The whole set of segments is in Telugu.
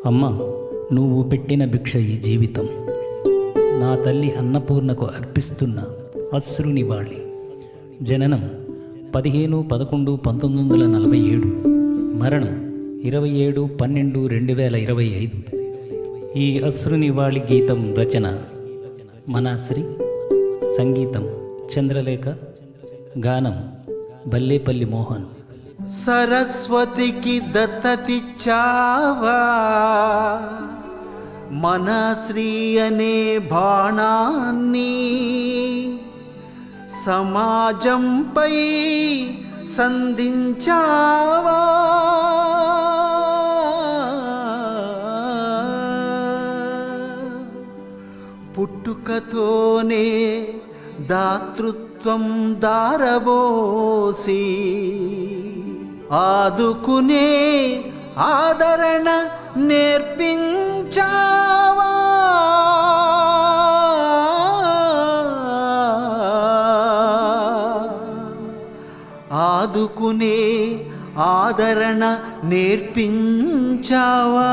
అమ్మ, నువ్వు పెట్టిన భిక్ష ఈ జీవితం. నా తల్లి అన్నపూర్ణకు అర్పిస్తున్న అశ్రునివాళి. జననం 15/11/1947, మరణం 27/12/2025. ఈ అశ్రునివాళి గీతం రచన మనాశ్రీ, సంగీతం చంద్రలేఖ, గానం బల్లేపల్లి మోహన్. సరస్వతికి దత్తతిచ్చావా మనశ్రీ అనే బాణాన్ని, సమాజంపై సంధించావా పుట్టుకతోనే దాతృత్వం దారబోసి ఆదుకునే ఆదరణ నేర్పించావా ఆదుకునే ఆదరణ నేర్పించావా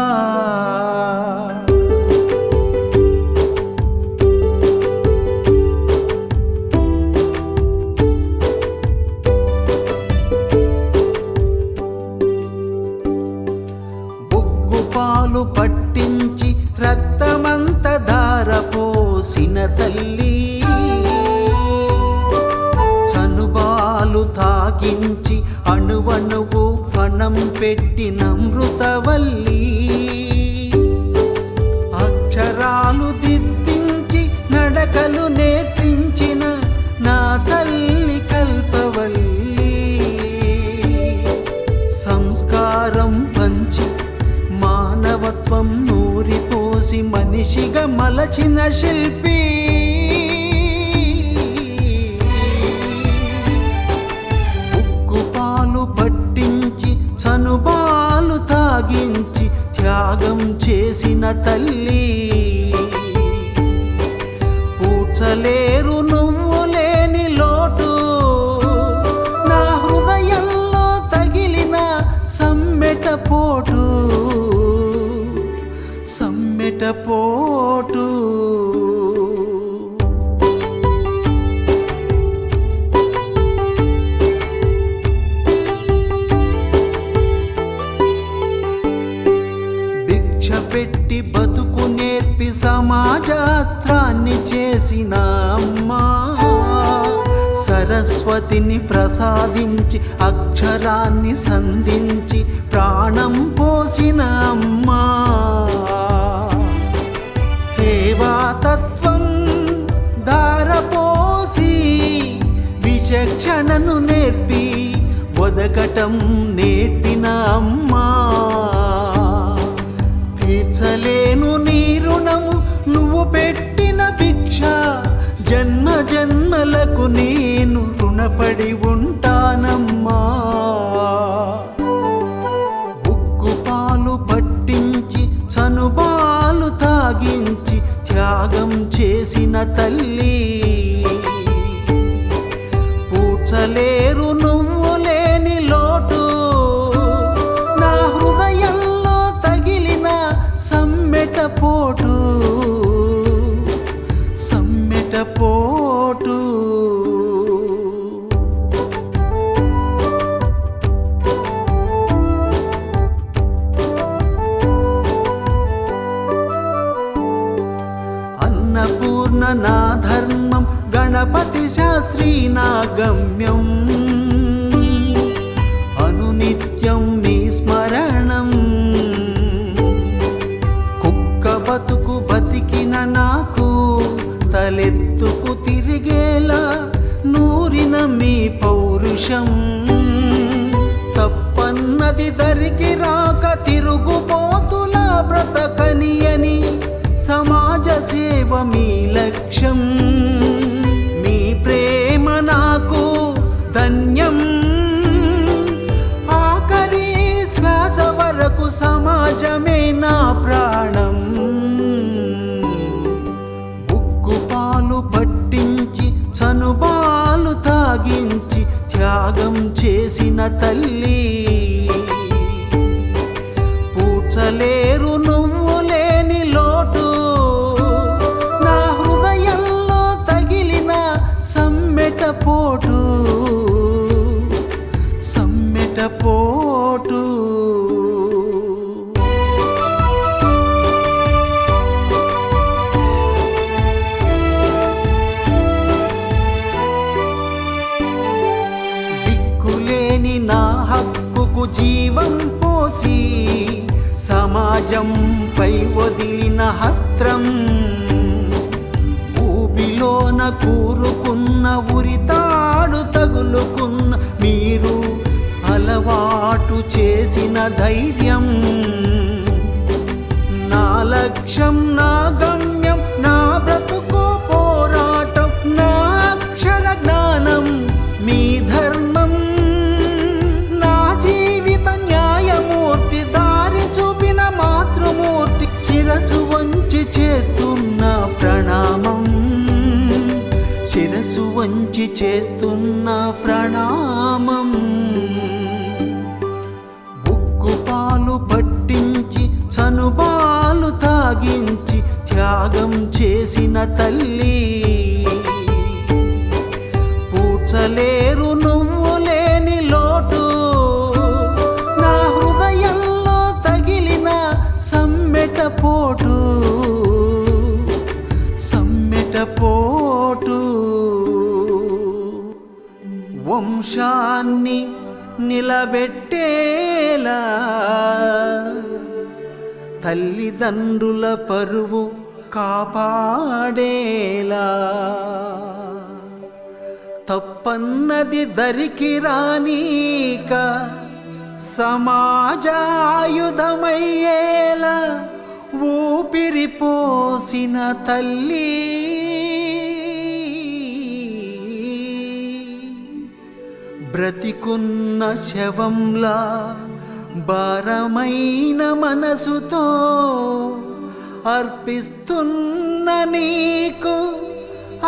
పాలు పట్టించి రక్తమంత ధారపోసిన తల్లి, చనుబాలు తాగించి అణువణువు ఫణం పెట్టిన అమృతవల్లి, అక్షరాలు దిద్దించి నడకలు నేర్పించిన నా తల్లి కల్పవల్లి, సంస్కారం పంచి మానవత్వం నూరిపోసి మనిషిగా మలచిన శిల్పి, ఉక్కు పాలు పట్టించి చనుబాలు తాగించి త్యాగం చేసిన తల్లి, పూడ్చలేరు నువ్వు లేని లోటు నా హృదయంలో తగిలిన సమ్మెట పోటు పోటు. భిక్ష పెట్టి బతుకు నేర్పి సమాజాస్త్రాన్ని చేసిన అమ్మా, సరస్వతిని ప్రసాదించి అక్షరాన్ని సంధించి ప్రాణం పోసిన అమ్మా, సేవాతత్వం ధారపోసి విచక్షణను నేర్పి వదకటం నేర్పిన అమ్మా, తీర్చలేను నీ రుణము నువ్వు పెట్టిన భిక్ష, జన్మ జన్మలకు నేను రుణపడి ఉంటానమ్మా. ఉక్కు పాలు పట్టించి చనుబాలు తాగించి త్యాగం చేసిన తల్లి, పూడ్చలేరు నువ్వు లేని లోటు నా హృదయంలో తగిలిన సమ్మెట పోటు పోటు. అన్నపూర్ణ నా ధర్మం, గణపతి శాస్త్రి నా గమ్యం, అనునిత్యం నీ స్మరణం, కుక్క బతుకు బతికిన నాకు తలెత్తుకు తిరిగేలా నూరిన మీ పౌరుషం, తప్పన్నది దరికి రాక తిరుగుపోతులా బ్రతకని అని సమాజ సేవ మీ లక్ష్యం, మీ ప్రేమ నాకు ధన్యం, ఆఖరి శ్వాస వరకు సమాజమే నా ప్రాణం, పాలు పట్టించి చనుబాలు తాగించి త్యాగం చేసిన తల్లి, పూడ్చలేరు నువ్వు సమ్మెటపోటు దిక్కులేని నా హక్కుకు జీవం పోసి సమాజంపై వదిలిన హస్త్రం ఊబిలోన కూరుకున్న ఉరితాడు తగులుకున్న మీరు అలవాటు చేసిన ధైర్యం నా లక్ష్యం నా గమ్యం నా బ్రతుకు పోరాటం నా అక్షర జ్ఞానం మీ ధర్మం నా జీవిత న్యాయమూర్తి దారి చూపిన మాతృమూర్తి శిరసు వంచి చేస్తున్న ప్రణామం శిరసు వంచి చేస్తున్న ప్రణామం బుక్కుపాలు పట్టించి చనుబాలు తాగించి త్యాగం చేసిన తల్లి పూడ్చలేరు నువ్వు లేని లోటు నా హృదయంలో తగిలిన సమ్మెటపోటు సమ్మెటపోటు వంశాన్ని నిలబెట్టేలా తల్లిదండ్రుల పరువు కాపాడేలా తప్పన్నది దరికి రానీక సమాజాయుధమయ్యేలా ఊపిరిపోసిన తల్లి బ్రతికున్న శవంలా భారమైన మనసుతో అర్పిస్తున్న నీకు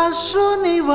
అశ్రునివాళి